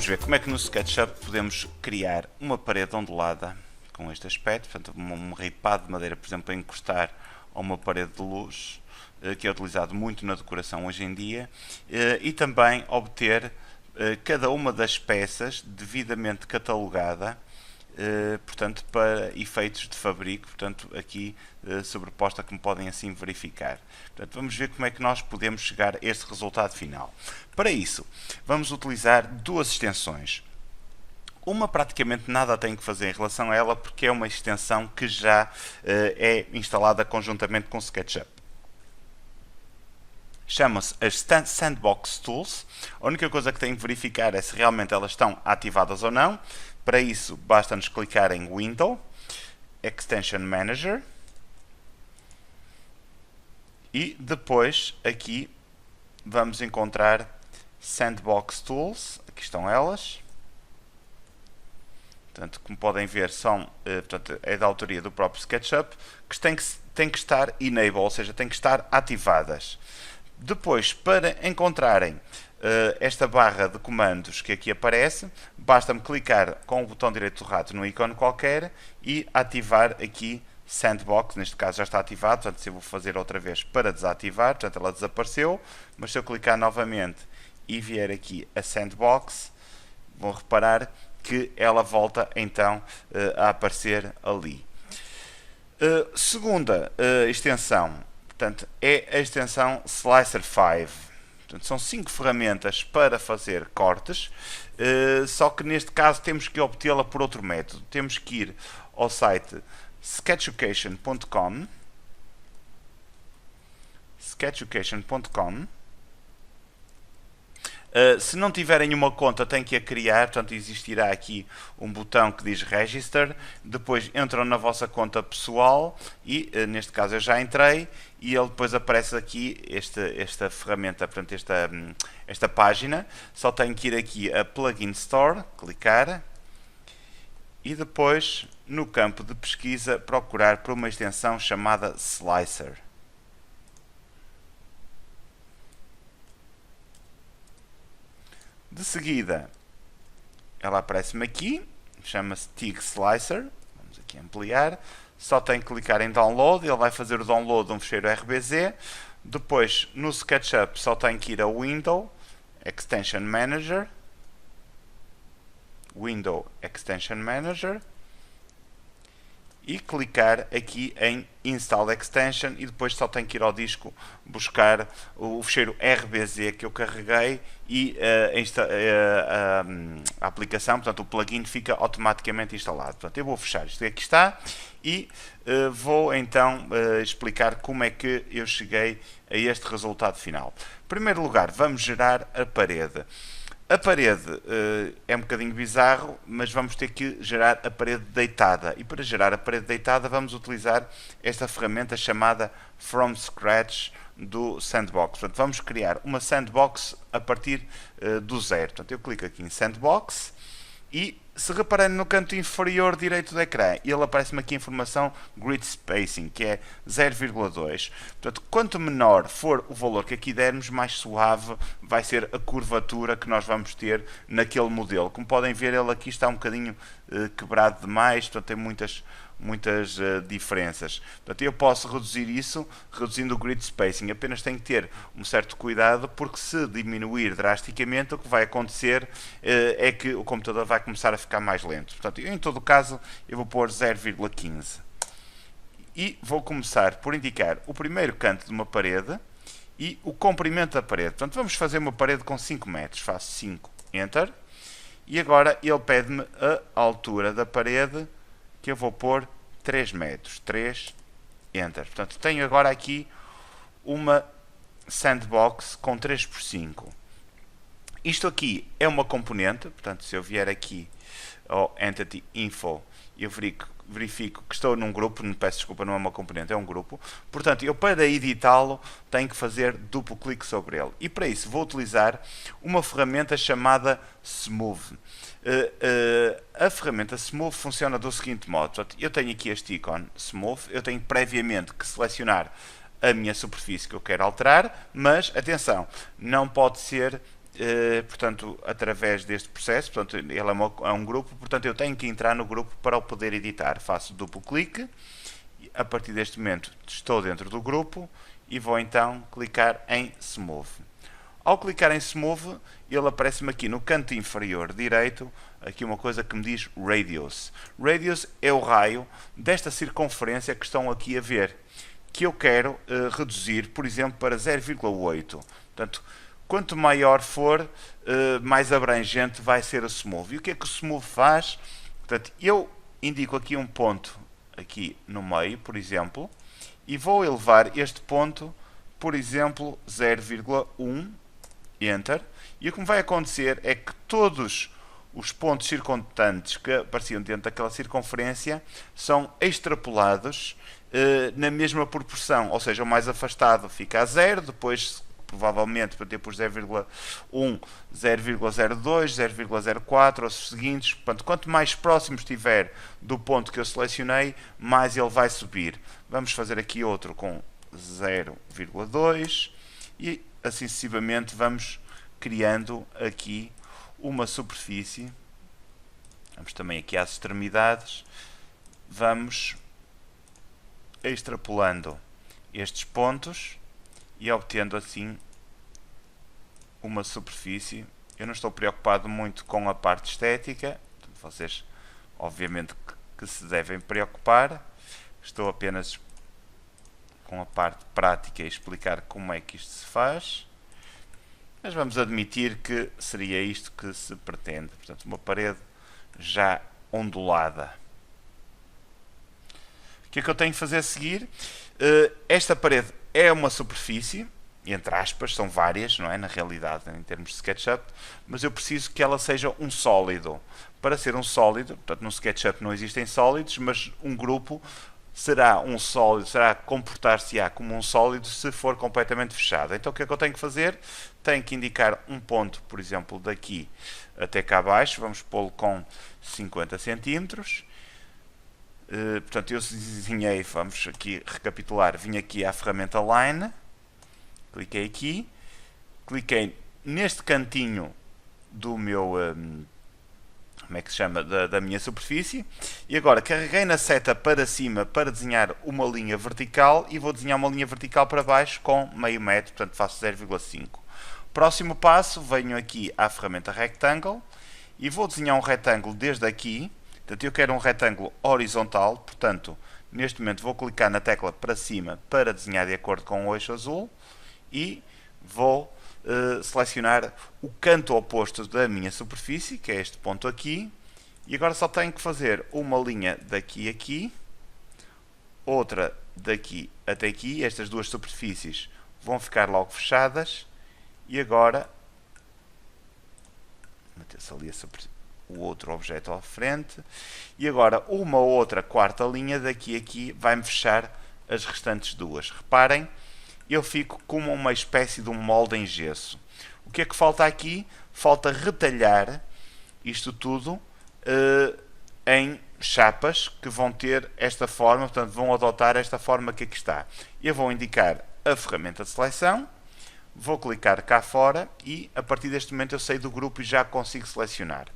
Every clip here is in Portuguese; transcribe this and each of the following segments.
Vamos ver como é que no SketchUp podemos criar uma parede ondulada com este aspecto, portanto um ripado de madeira, por exemplo, para encostar a uma parede de luz, que é utilizado muito na decoração hoje em dia, e também obter cada uma das peças devidamente catalogada, portanto, para efeitos de fabrico, portanto, aqui sobreposta, como podem assim verificar. Portanto, vamos ver como é que nós podemos chegar a este resultado final. Para isso, vamos utilizar duas extensões. Uma praticamente nada tem que fazer em relação a ela, porque é uma extensão que já é instalada conjuntamente com o SketchUp. Chama-se as Sandbox Tools. A única coisa que tem que verificar é se realmente elas estão ativadas ou não. Para isso, basta-nos clicar em Window, Extension Manager, e depois aqui vamos encontrar Sandbox Tools. Aqui estão elas. Portanto, como podem ver, portanto, é da autoria do próprio SketchUp, que têm que estar enable, ou seja, têm que estar ativadas. Depois, para encontrarem esta barra de comandos que aqui aparece, basta-me clicar com o botão direito do rato no ícone qualquer e ativar aqui Sandbox. Neste caso já está ativado, portanto, se eu vou fazer outra vez para desativar, portanto, ela desapareceu, mas se eu clicar novamente e vier aqui a Sandbox, vão reparar que ela volta então a aparecer ali. Segunda extensão, portanto, é a extensão Slicer 5. Portanto, são 5 ferramentas para fazer cortes, só que neste caso temos que obtê-la por outro método. Temos que ir ao site sketchucation.com, se não tiverem uma conta, têm que a criar, portanto existirá aqui um botão que diz Register, depois entram na vossa conta pessoal e, neste caso eu já entrei, e ele depois aparece aqui esta ferramenta, portanto esta página. Só tenho que ir aqui a Plugin Store, clicar, e depois no campo de pesquisa procurar por uma extensão chamada Slicer. De seguida, ela aparece-me aqui, chama-se TIG Slicer. Vamos aqui ampliar. Só tenho que clicar em Download, ele vai fazer o download de um ficheiro RBZ. Depois, no SketchUp, só tenho que ir a Window, Extension Manager, Window Extension Manager, e clicar aqui em Install Extension, e depois só tenho que ir ao disco buscar o ficheiro RBZ que eu carreguei e a aplicação, portanto o plugin fica automaticamente instalado. Portanto, eu vou fechar isto que aqui está e vou então explicar como é que eu cheguei a este resultado final. Em primeiro lugar, vamos gerar a parede. A parede é um bocadinho bizarro, mas vamos ter que gerar a parede deitada. E para gerar a parede deitada vamos utilizar esta ferramenta chamada From Scratch do Sandbox. Portanto, vamos criar uma Sandbox a partir do zero. Portanto, eu clico aqui em Sandbox e, se repararem no canto inferior direito do ecrã, ele aparece-me aqui a informação Grid Spacing, que é 0,2. Portanto, quanto menor for o valor que aqui dermos, mais suave vai ser a curvatura que nós vamos ter naquele modelo. Como podem ver, ele aqui está um bocadinho quebrado demais, portanto tem muitas diferenças. Portanto, eu posso reduzir isso reduzindo o grid spacing. Apenas tenho que ter um certo cuidado, porque se diminuir drasticamente, o que vai acontecer é que o computador vai começar a ficar mais lento. Portanto, em todo caso, eu vou pôr 0,15 e vou começar por indicar o primeiro canto de uma parede e o comprimento da parede. Portanto, vamos fazer uma parede com 5 metros. Faço 5, Enter, e agora ele pede-me a altura da parede, que eu vou pôr 3 metros. 3, Enter. Portanto, tenho agora aqui uma sandbox com 3 por 5. Isto aqui é uma componente, portanto, se eu vier aqui ao Entity Info, eu verifico que estou num grupo, não peço desculpa, não é uma componente, é um grupo. Portanto, eu para editá-lo tenho que fazer duplo clique sobre ele. E para isso vou utilizar uma ferramenta chamada Smooth. A ferramenta Smooth funciona do seguinte modo. Portanto, eu tenho aqui este ícone Smooth, eu tenho previamente que selecionar a minha superfície que eu quero alterar, mas atenção, não pode ser portanto, através deste processo, portanto, ele é um grupo, portanto, eu tenho que entrar no grupo para o poder editar. Faço duplo clique, e a partir deste momento estou dentro do grupo e vou então clicar em Smooth. Ao clicar em Smooth, ele aparece-me aqui no canto inferior direito, aqui uma coisa que me diz Radius. Radius é o raio desta circunferência que estão aqui a ver, que eu quero reduzir, por exemplo, para 0,8. Portanto, quanto maior for, mais abrangente vai ser o Smooth. E o que é que o Smooth faz? Portanto, eu indico aqui um ponto aqui no meio, por exemplo, e vou elevar este ponto, por exemplo, 0,1, Enter, e o que me vai acontecer é que todos os pontos circundantes que apareciam dentro daquela circunferência são extrapolados na mesma proporção, ou seja, o mais afastado fica a 0, depois provavelmente para ter por 0,1, 0,02, 0,04 os seguintes. Portanto, quanto mais próximo estiver do ponto que eu selecionei, mais ele vai subir. Vamos fazer aqui outro com 0,2 e assim sucessivamente vamos criando aqui uma superfície. Vamos também aqui às extremidades, vamos extrapolando estes pontos e obtendo assim uma superfície. Eu não estou preocupado muito com a parte estética, vocês obviamente que se devem preocupar, estou apenas com a parte prática e explicar como é que isto se faz, mas vamos admitir que seria isto que se pretende, portanto uma parede já ondulada. O que é que eu tenho que fazer a seguir? Esta parede é uma superfície, entre aspas, são várias, não é? Na realidade, em termos de SketchUp, mas eu preciso que ela seja um sólido. Para ser um sólido, portanto no SketchUp não existem sólidos, mas um grupo será um sólido, será comportar-se-á como um sólido se for completamente fechado. Então o que é que eu tenho que fazer? Tenho que indicar um ponto, por exemplo, daqui até cá abaixo, vamos pô-lo com 50 centímetros. Portanto, eu desenhei, vamos aqui recapitular, vim aqui à ferramenta Line, cliquei aqui, cliquei neste cantinho do meu, como é que se chama, da minha superfície, e agora carreguei na seta para cima para desenhar uma linha vertical e vou desenhar uma linha vertical para baixo com meio metro, portanto faço 0,5. Próximo passo, venho aqui à ferramenta Rectangle e vou desenhar um retângulo desde aqui. Portanto, eu quero um retângulo horizontal, portanto, neste momento vou clicar na tecla para cima para desenhar de acordo com o eixo azul e vou selecionar o canto oposto da minha superfície, que é este ponto aqui, e agora só tenho que fazer uma linha daqui a aqui, outra daqui até aqui, estas duas superfícies vão ficar logo fechadas, e agora, meter-se ali o outro objeto à frente, e agora uma outra quarta linha daqui a aqui vai-me fechar as restantes duas. Reparem, eu fico como uma espécie de um molde em gesso. O que é que falta aqui? Falta retalhar isto tudo em chapas que vão ter esta forma, portanto vão adotar esta forma que aqui está. Eu vou indicar a ferramenta de seleção, vou clicar cá fora e a partir deste momento eu saio do grupo e já consigo selecionar.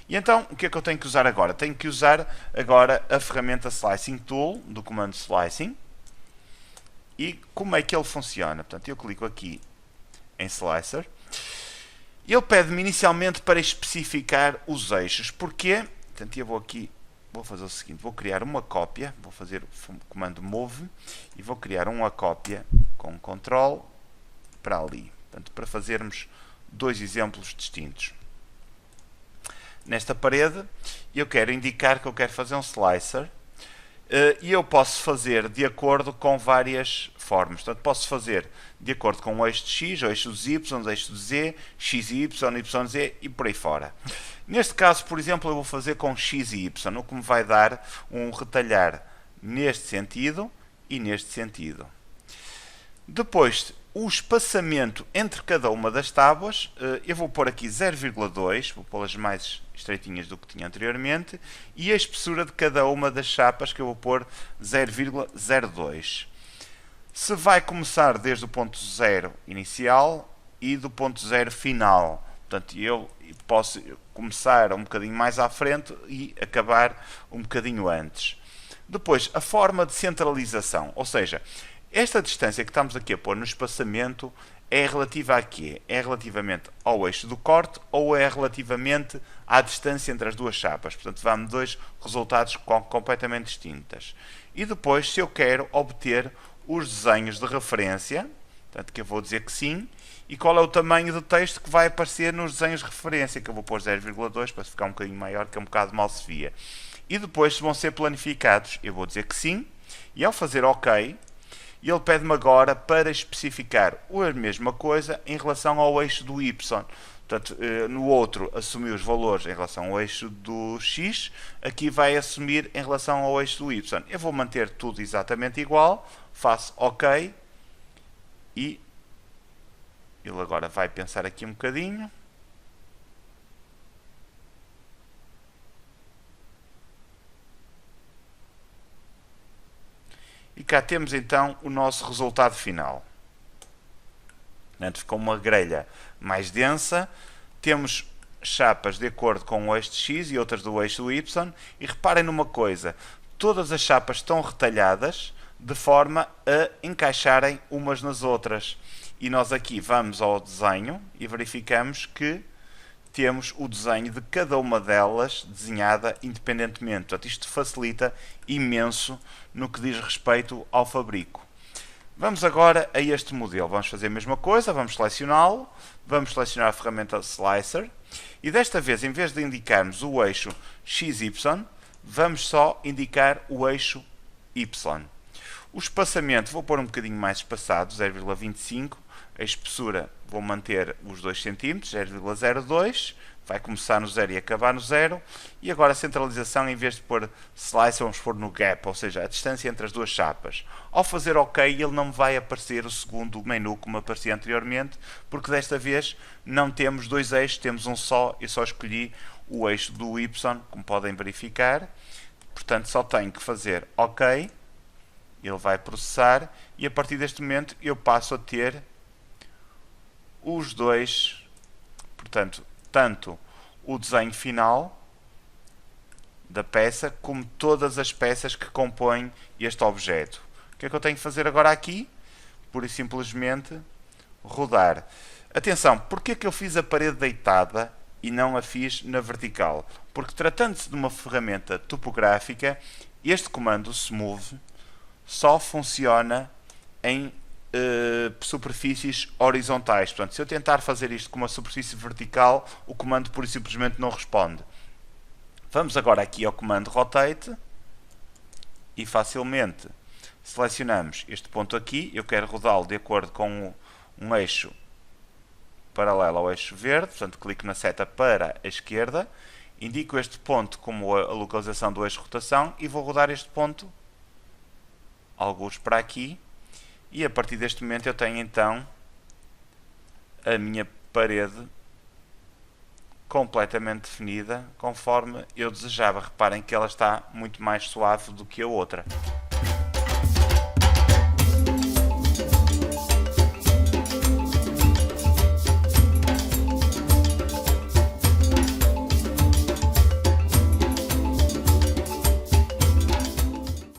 E então, o que é que eu tenho que usar agora? Tenho que usar agora a ferramenta Slicing Tool, do comando Slicing. E como é que ele funciona? Portanto, eu clico aqui em Slicer. Ele pede-me inicialmente para especificar os eixos. Porquê? Portanto, eu vou aqui, vou fazer o seguinte, vou criar uma cópia, vou fazer o comando Move e vou criar uma cópia com Ctrl para ali. Portanto, para fazermos dois exemplos distintos. Nesta parede, eu quero indicar que eu quero fazer um slicer e eu posso fazer de acordo com várias formas. Portanto, posso fazer de acordo com o eixo de X, o eixo dos Y, o eixo de Z, XY, YZ e por aí fora. Neste caso, por exemplo, eu vou fazer com X e Y, o que me vai dar um retalhar neste sentido e neste sentido. Depois, o espaçamento entre cada uma das tábuas, eu vou pôr aqui 0,2, vou pô-las mais estreitinhas do que tinha anteriormente, e a espessura de cada uma das chapas que eu vou pôr 0,02. Se vai começar desde o ponto 0 inicial, e do ponto zero final. Portanto, eu posso começar um bocadinho mais à frente e acabar um bocadinho antes. Depois, a forma de centralização, ou seja, esta distância que estamos aqui a pôr no espaçamento é relativa a quê? É relativamente ao eixo do corte ou é relativamente à distância entre as duas chapas? Portanto, vamos dois resultados completamente distintos. E depois, se eu quero obter os desenhos de referência, portanto, que eu vou dizer que sim, e qual é o tamanho do texto que vai aparecer nos desenhos de referência, que eu vou pôr 0,2 para ficar um bocadinho maior, que é um bocado mal se via. E depois, se vão ser planificados, eu vou dizer que sim, e ao fazer OK, ele pede-me agora para especificar a mesma coisa em relação ao eixo do Y. Portanto, no outro assumiu os valores em relação ao eixo do X, aqui vai assumir em relação ao eixo do Y. Eu vou manter tudo exatamente igual, faço OK e ele agora vai pensar aqui um bocadinho. E cá temos então o nosso resultado final. Portanto, ficou uma grelha mais densa. Temos chapas de acordo com o eixo de X e outras do eixo do Y. E reparem numa coisa, todas as chapas estão retalhadas de forma a encaixarem umas nas outras. E nós aqui vamos ao desenho e verificamos que temos o desenho de cada uma delas desenhada independentemente. Portanto, isto facilita imenso no que diz respeito ao fabrico. Vamos agora a este modelo. Vamos fazer a mesma coisa, vamos selecioná-lo, vamos selecionar a ferramenta Slicer e desta vez, em vez de indicarmos o eixo XY, vamos só indicar o eixo Y. O espaçamento vou pôr um bocadinho mais espaçado, 0,25. A espessura vou manter os 2 cm, 0,02. Vai começar no 0 e acabar no 0. E agora a centralização, em vez de pôr slice, vamos pôr no gap, ou seja, a distância entre as duas chapas. Ao fazer OK, ele não me vai aparecer o segundo menu como aparecia anteriormente, porque desta vez não temos dois eixos, temos um só. Eu só escolhi o eixo do Y, como podem verificar. Portanto, só tenho que fazer OK. Ele vai processar e a partir deste momento eu passo a ter os dois, portanto, tanto o desenho final da peça como todas as peças que compõem este objeto. O que é que eu tenho que fazer agora aqui? Pura e simplesmente rodar. Atenção, porque é que eu fiz a parede deitada e não a fiz na vertical? Porque tratando-se de uma ferramenta topográfica, este comando Smooth só funciona em superfícies horizontais. Portanto, se eu tentar fazer isto com uma superfície vertical, o comando pura e simplesmente não responde. Vamos agora aqui ao comando Rotate e facilmente selecionamos este ponto aqui. Eu quero rodá-lo de acordo com um eixo paralelo ao eixo verde, portanto clico na seta para a esquerda, indico este ponto como a localização do eixo de rotação e vou rodar este ponto alguns para aqui. E a partir deste momento eu tenho então a minha parede completamente definida conforme eu desejava. Reparem que ela está muito mais suave do que a outra.